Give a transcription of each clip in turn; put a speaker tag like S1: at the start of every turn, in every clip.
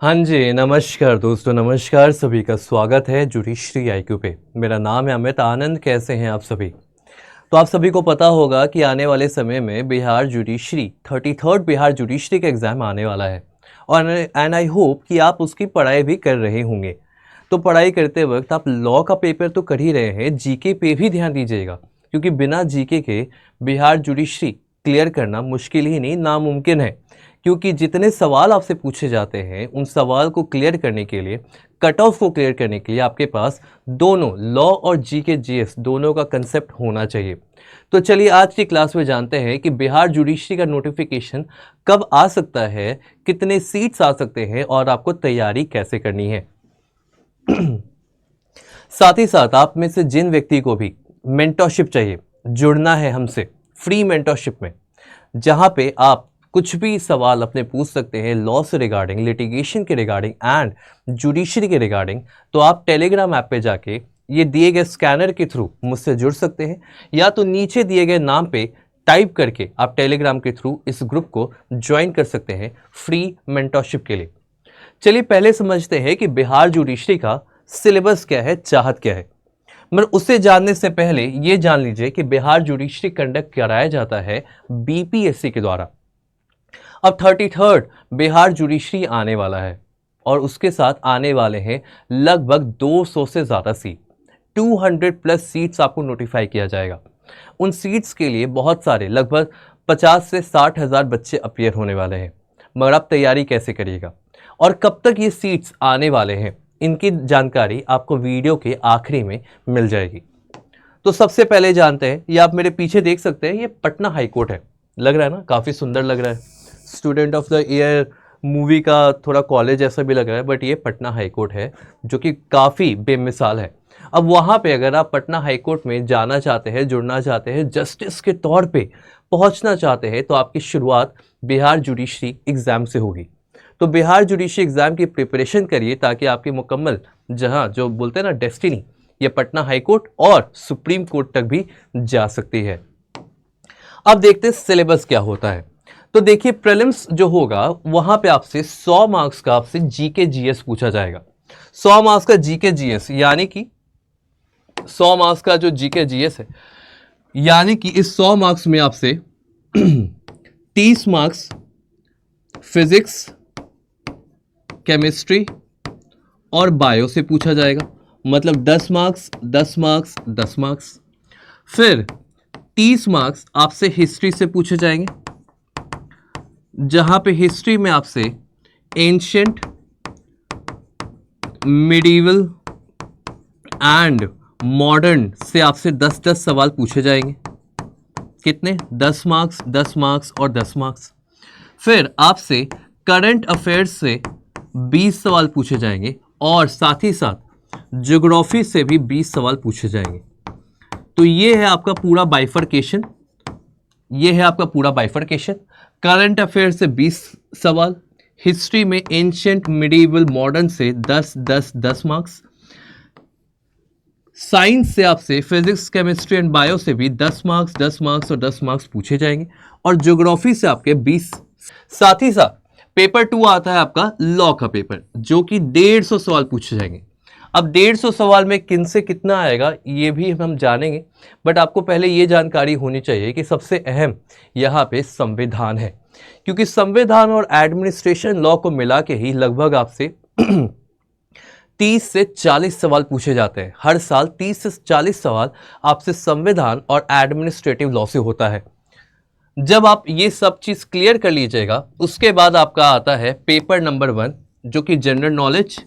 S1: हाँ जी, नमस्कार दोस्तों, नमस्कार सभी का स्वागत है जुडिशरी आईक्यू पे। मेरा नाम है अमित आनंद, कैसे हैं आप सभी? तो आप सभी को पता होगा कि आने वाले समय में Bihar judiciary 33rd Bihar judiciary का एग्ज़ाम आने वाला है और एंड आई होप कि आप उसकी पढ़ाई भी कर रहे होंगे। तो पढ़ाई करते वक्त आप लॉ का पेपर तो कर ही रहे हैं, जीके पे भी ध्यान दीजिएगा क्योंकि बिना जीके के बिहार जुडिशरी क्लियर करना मुश्किल ही नहीं, नामुमकिन है। क्योंकि जितने सवाल आपसे पूछे जाते हैं उन सवाल को क्लियर करने के लिए, कट ऑफ को क्लियर करने के लिए आपके पास दोनों लॉ और जीके जीएस दोनों का कंसेप्ट होना चाहिए। तो चलिए आज की क्लास में जानते हैं कि बिहार जुडिशरी का नोटिफिकेशन कब आ सकता है, कितने सीट्स आ सकते हैं और आपको तैयारी कैसे करनी है। साथ ही साथ आप में से जिन व्यक्ति को भी मेंटरशिप चाहिए, जुड़ना है हमसे फ्री मेंटरशिप में, जहां पे आप कुछ भी सवाल अपने पूछ सकते हैं लॉ से रिगार्डिंग, लिटिगेशन के रिगार्डिंग एंड जुडिशरी के रिगार्डिंग। तो आप टेलीग्राम ऐप पे जाके ये दिए गए स्कैनर के थ्रू मुझसे जुड़ सकते हैं, या तो नीचे दिए गए नाम पे टाइप करके आप टेलीग्राम के थ्रू इस ग्रुप को ज्वाइन कर सकते हैं फ्री मेंटरशिप के लिए। चलिए पहले समझते हैं कि बिहार जुडिशरी का सिलेबस क्या है, चाहत क्या है। मगर उसे जानने से पहले ये जान लीजिए कि बिहार जुडिशरी कंडक्ट कराया जाता है बीपीएससी के द्वारा। अब 33rd बिहार जुडिशरी आने वाला है और उसके साथ आने वाले हैं लगभग 200 से ज़्यादा सीट, 200 प्लस सीट्स आपको नोटिफाई किया जाएगा। उन सीट्स के लिए बहुत सारे लगभग 50 से 60 हज़ार बच्चे अपीयर होने वाले हैं। मगर आप तैयारी कैसे करिएगा और कब तक ये सीट्स आने वाले हैं, इनकी जानकारी आपको वीडियो के आखिरी में मिल जाएगी। तो सबसे पहले जानते हैं, ये आप मेरे पीछे देख सकते हैं, ये पटना हाईकोर्ट है। लग रहा है ना, काफ़ी सुंदर लग रहा है। Student of the year movie का थोड़ा कॉलेज ऐसा भी लग रहा है, बट ये पटना हाईकोर्ट है जो कि काफ़ी बेमिसाल है। अब वहाँ पे अगर आप पटना हाईकोर्ट में जाना चाहते हैं, जुड़ना चाहते हैं, जस्टिस के तौर पे पहुँचना चाहते हैं, तो आपकी शुरुआत बिहार जुडिशरी एग्ज़ाम से होगी। तो बिहार जुडिशरी एग्ज़ाम की प्रिपरेशन करिए ताकि आपकी मुकम्मल जहाँ जो बोलते हैं ना डेस्टिनी, ये पटना हाईकोर्ट और सुप्रीम कोर्ट तक भी जा सकती है। अब देखते हैं सिलेबस क्या होता है। तो देखिए प्रीलिम्स जो होगा वहां पे आपसे 100 मार्क्स का आपसे जीके जीएस पूछा जाएगा। 100 मार्क्स का जीके जीएस यानी कि 100 मार्क्स का जो जीके जीएस है, यानी कि इस 100 मार्क्स में आपसे 30 मार्क्स फिजिक्स, केमिस्ट्री और बायो से पूछा जाएगा। मतलब 10 मार्क्स 10 मार्क्स 10 मार्क्स। फिर 30 मार्क्स आपसे हिस्ट्री से पूछे जाएंगे, जहां पे हिस्ट्री में आपसे एंशिएंट, मिडीवल एंड मॉडर्न से आपसे 10-10 सवाल पूछे जाएंगे। कितने? 10 मार्क्स 10 मार्क्स और 10 मार्क्स। फिर आपसे करंट अफेयर्स से 20 सवाल पूछे जाएंगे और साथ ही साथ ज्योग्राफी से भी 20 सवाल पूछे जाएंगे। तो ये है आपका पूरा बाइफरकेशन, ये है आपका पूरा बाइफरकेशन। करंट अफेयर से 20 सवाल, हिस्ट्री में एंशिएंट, मिडीवल, मॉडर्न से 10-10-10 मार्क्स, साइंस से आपसे फिजिक्स, केमिस्ट्री एंड बायो से भी 10 मार्क्स 10 मार्क्स और 10 मार्क्स पूछे जाएंगे और ज्योग्राफी से आपके 20। साथ ही साथ पेपर 2 आता है आपका लॉ का पेपर, जो कि 150 सवाल पूछे जाएंगे। अब 150 सवाल में किन से कितना आएगा ये भी हम जानेंगे, बट आपको पहले ये जानकारी होनी चाहिए कि सबसे अहम यहाँ पे संविधान है, क्योंकि संविधान और एडमिनिस्ट्रेशन लॉ को मिला के ही लगभग आपसे 30 से 40 सवाल पूछे जाते हैं। हर साल 30 से 40 सवाल आपसे संविधान और एडमिनिस्ट्रेटिव लॉ से होता है। जब आप ये सब चीज़ क्लियर कर लीजिएगा, उसके बाद आपका आता है पेपर नंबर 1, जो कि जनरल नॉलेज,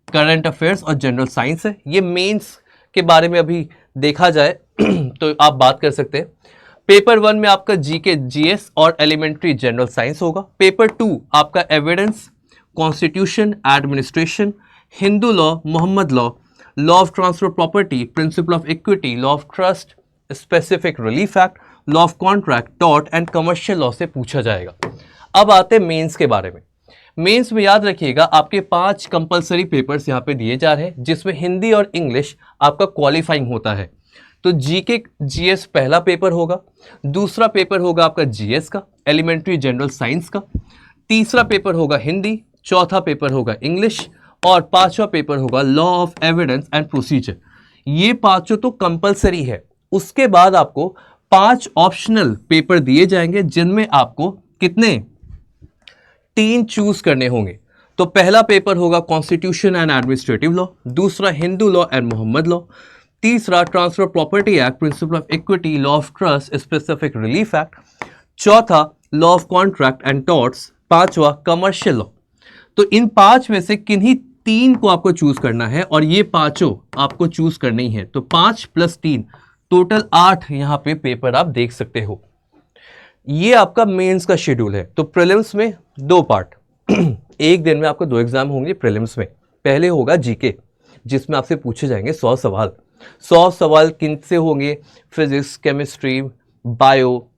S1: करंट अफेयर्स और जनरल साइंस है। ये मेंस के बारे में अभी देखा जाए तो आप बात कर सकते हैं। पेपर 1 में आपका जीके जीएस और एलिमेंट्री जनरल साइंस होगा। पेपर 2 आपका evidence, constitution, administration, Hindu law, Mohammad law, law of transfer property, principle of equity, law of trust, specific relief act, law of contract, tort and commercial law से पूछा जाएगा। अब आते हैं mains के बारे में। मेंस में याद रखिएगा आपके 5 कंपलसरी पेपर्स यहाँ पे दिए जा रहे हैं, जिसमें हिंदी और इंग्लिश आपका क्वालिफाइंग होता है। तो जीके जीएस पहला पेपर होगा, दूसरा पेपर होगा आपका जीएस का, एलिमेंट्री जनरल साइंस का, तीसरा पेपर होगा हिंदी, चौथा पेपर होगा इंग्लिश और पांचवा पेपर होगा law of evidence and procedure. ये पांचों तो कंपलसरी है। उसके बाद आपको 5 ऑप्शनल पेपर दिए जाएंगे जिनमें आपको कितने 3 चूज करने होंगे। तो पहला पेपर होगा कॉन्स्टिट्यूशन एंड एडमिनिस्ट्रेटिव लॉ, दूसरा Hindu law and Mohammad law, तीसरा transfer property act, principle of equity, law of trust, specific relief act, चौथा law of contract and torts, पांचवा कमर्शियल लॉ। तो इन 5 में से किन्हीं 3 को आपको चूज करना है और ये पांचों आपको चूज करनी है। तो 5 + 3 टोटल 8 यहां पे पेपर आप देख सकते हो। ये आपका मेंस का शेड्यूल है। तो प्रीलिम्स में 2 पार्ट एक दिन में आपको 2 एग्जाम होंगे प्रीलिम्स में। पहले होगा जीके जिसमें आपसे पूछे जाएंगे 100 सवाल। 100 सवाल किन से होंगे? Physics, chemistry, bio,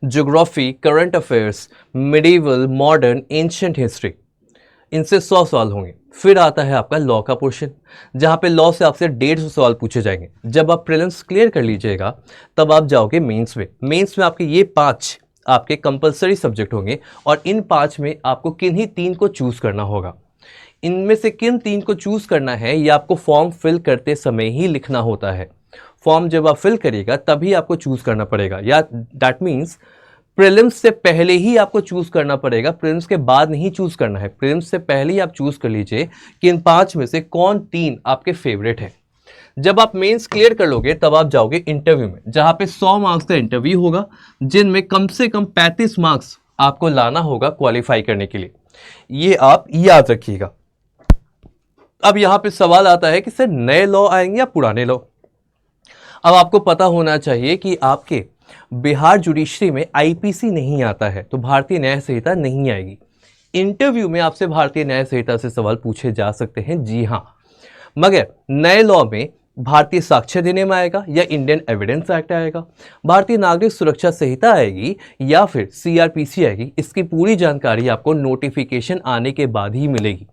S1: geography, current affairs, medieval, modern, ancient history, इनसे 100 सवाल होंगे। फिर आता है आपका लॉ का पोर्शन जहां पे लॉ से आपसे 150 सवाल पूछे जाएंगे। जब आप प्रीलिम्स क्लियर कर लीजिएगा तब आप जाओगे मेंस में। मेंस में आपके ये 5 आपके कंपलसरी सब्जेक्ट होंगे और इन 5 में आपको किन्हीं 3 को चूज करना होगा। इनमें से किन 3 को चूज करना है ये आपको फॉर्म फिल करते समय ही लिखना होता है। फॉर्म जब आप फिल करिएगा तभी आपको चूज करना पड़ेगा, या दैट मीन्स प्रीलिम्स से पहले ही आपको चूज करना पड़ेगा, प्रीलिम्स के बाद नहीं चूज करना है। प्रीलिम्स से पहले ही आप चूज कर लीजिए कि इन 5 में से कौन 3 आपके फेवरेट है। जब आप मेंस क्लियर कर लोगे तब आप जाओगे इंटरव्यू में जहां पे 100 मार्क्स का इंटरव्यू होगा जिनमें कम से कम 35 मार्क्स आपको लाना होगा क्वालिफाई करने के लिए। ये आप याद रखिएगा। अब यहां पे सवाल आता है कि सर नए लॉ आएंगे या पुराने लॉ? अब आपको पता होना चाहिए कि आपके बिहार जुडिशरी में आईपीसी नहीं आता है तो भारतीय न्याय संहिता नहीं आएगी। इंटरव्यू में आपसे भारतीय न्याय संहिता से सवाल पूछे जा सकते हैं, जी हां, मगर नए लॉ में भारतीय साक्ष्य अधिनियम आएगा या इंडियन एविडेंस एक्ट आएगा, भारतीय नागरिक सुरक्षा संहिता आएगी या फिर सीआरपीसी आएगी। इसकी पूरी जानकारी आपको नोटिफिकेशन आने के बाद ही मिलेगी,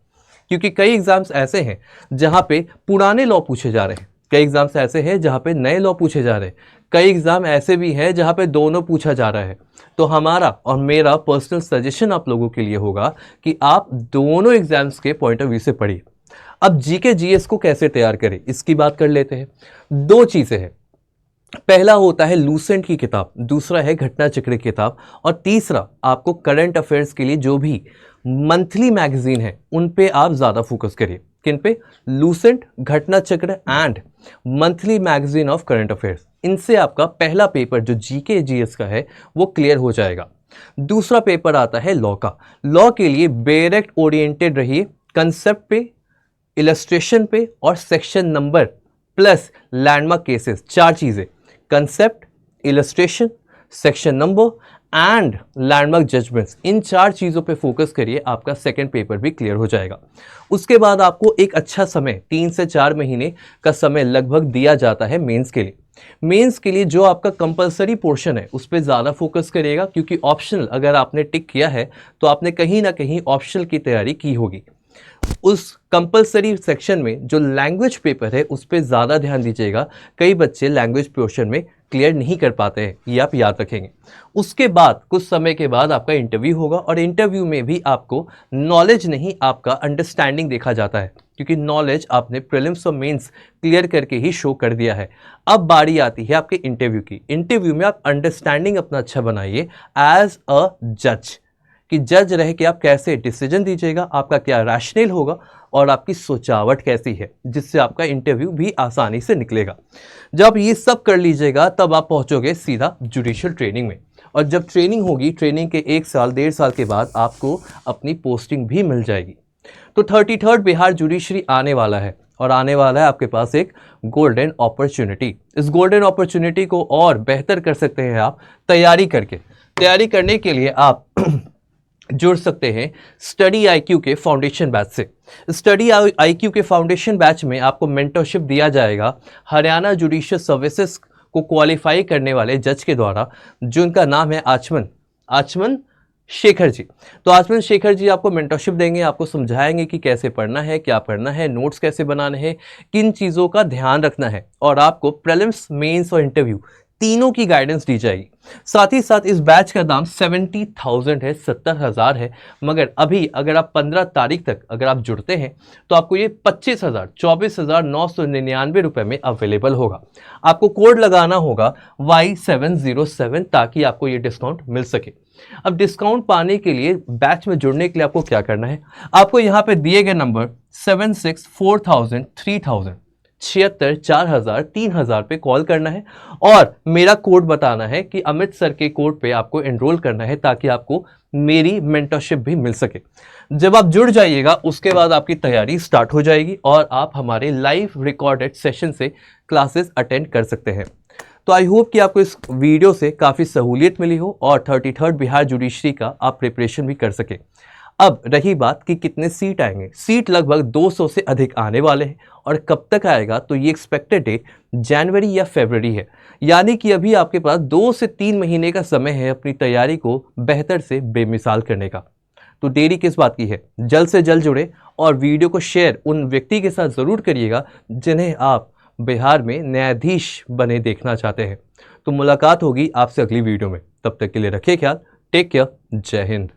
S1: क्योंकि कई एग्जाम्स ऐसे हैं जहां पे पुराने लॉ पूछे जा रहे हैं, कई एग्जाम्स ऐसे हैं जहां पे नए लॉ पूछे जा रहे हैं, कई एग्जाम ऐसे भी हैं जहां पे दोनों पूछा जा रहा है। तो हमारा और मेरा पर्सनल सजेशन आप लोगों के लिए होगा कि आप दोनों एग्जाम्स के पॉइंट ऑफ व्यू से पढ़िए। अब जीके जीएस को कैसे तैयार करें इसकी बात कर लेते हैं। 2 चीजें हैं, पहला होता है लूसेंट की किताब, दूसरा है घटना चक्र की किताब, और तीसरा आपको करंट अफेयर्स के लिए जो भी मंथली मैगजीन है उन पे आप ज्यादा फोकस करिए। किन पे? लूसेंट, घटना चक्र and monthly magazine of current affairs. इनसे आपका पहला पेपर जो जीके जीएस का है वो क्लियर हो जाएगा। दूसरा पेपर आता है लॉ का। लॉ के लिए डायरेक्ट ओरिएंटेड रहिए, कंसेप्ट पे, इलस्ट्रेशन पे और section number plus landmark cases, 4 चीजें, concept, illustration, section number and landmark judgments, इन 4 चीजों पे फोकस करिए, आपका सेकंड पेपर भी क्लियर हो जाएगा। उसके बाद आपको एक अच्छा समय 3 से 4 महीने का समय लगभग दिया जाता है मेंस के लिए। मेंस के लिए जो आपका कंपलसरी पोर्शन है उस पर ज़्यादा फोकस करिएगा, क्योंकि ऑप्शनल अगर आपने टिक किया है तो आपने कहीं ना कहीं ऑप्शनल की तैयारी की होगी। उस कंपलसरी सेक्शन में जो लैंग्वेज पेपर है उस पर ज़्यादा ध्यान दीजिएगा। कई बच्चे लैंग्वेज पोर्शन में क्लियर नहीं कर पाते हैं, ये आप याद रखेंगे। उसके बाद कुछ समय के बाद आपका इंटरव्यू होगा और इंटरव्यू में भी आपको नॉलेज नहीं, आपका अंडरस्टैंडिंग देखा जाता है, क्योंकि नॉलेज आपने प्रीलिम्स और मेंस क्लियर करके ही शो कर दिया है। अब बारी आती है आपके इंटरव्यू की। इंटरव्यू में आप अंडरस्टैंडिंग अपना अच्छा बनाइए एज अ जज, कि जज रह के आप कैसे डिसीजन दीजिएगा, आपका क्या रैशनल होगा और आपकी सोचावट कैसी है, जिससे आपका इंटरव्यू भी आसानी से निकलेगा। जब ये सब कर लीजिएगा तब आप पहुंचोगे सीधा जुडिशियल ट्रेनिंग में, और जब ट्रेनिंग होगी, ट्रेनिंग के 1 साल 1.5 साल के बाद आपको अपनी पोस्टिंग भी मिल जाएगी। तो 33rd बिहार जुडिशरी आने वाला है, और आने वाला है आपके पास एक गोल्डन अपॉर्चुनिटी। इस गोल्डन अपॉर्चुनिटी को और बेहतर कर सकते हैं आप तैयारी करके। तैयारी करने के लिए आप जुड़ सकते हैं स्टडी आईक्यू के फाउंडेशन बैच से। स्टडी आईक्यू के फाउंडेशन बैच में आपको मेंटरशिप दिया जाएगा हरियाणा जुडिशियल सर्विसेज को क्वालिफाई करने वाले जज के द्वारा, जिनका नाम है आचमन शेखर जी। तो आचमन शेखर जी आपको मेंटरशिप देंगे, आपको समझाएंगे कि कैसे पढ़ना है, क्या पढ़ना है, नोट्स कैसे बनाने हैं, किन चीज़ों का ध्यान रखना है, और आपको प्रीलिम्स, मेंस और इंटरव्यू तीनों की गाइडेंस दी जाएगी। साथ ही साथ इस बैच का दाम 70,000 है, 70,000 है, मगर अभी अगर आप 15 तारीख तक अगर आप जुड़ते हैं तो आपको ये 24,999 रुपए में अवेलेबल होगा। आपको कोड लगाना होगा Y707 ताकि आपको ये डिस्काउंट मिल सके। अब डिस्काउंट पाने के लिए, बैच में जुड़ने के लिए आपको क्या करना है, आपको यहाँ पे दिए गए नंबर 764000 3000 76 4000 3000 पे कॉल करना है और मेरा कोड बताना है कि अमित सर के कोड पे आपको एनरोल करना है ताकि आपको मेरी मेंटरशिप भी मिल सके। जब आप जुड़ जाइएगा उसके बाद आपकी तैयारी स्टार्ट हो जाएगी और आप हमारे लाइव रिकॉर्डेड सेशन से क्लासेस अटेंड कर सकते हैं। तो आई होप कि आपको इस वीडियो से काफ़ी सहूलियत मिली हो और 33rd बिहार जुडिशरी का आप प्रिपरेशन भी कर सके। अब रही बात कि कितने सीट आएंगे, सीट लगभग 200 से अधिक आने वाले हैं और कब तक आएगा, तो ये एक्सपेक्टेड डेट जनवरी या फरवरी है, यानी कि अभी आपके पास 2 से 3 महीने का समय है अपनी तैयारी को बेहतर से बेमिसाल करने का। तो देरी किस बात की है, जल्द से जल्द जुड़े और वीडियो को शेयर उन व्यक्ति के साथ ज़रूर करिएगा जिन्हें आप बिहार में न्यायाधीश बने देखना चाहते हैं। तो मुलाकात होगी आपसे अगली वीडियो में, तब तक के लिए रखिए ख्याल, टेक केयर, जय हिंद।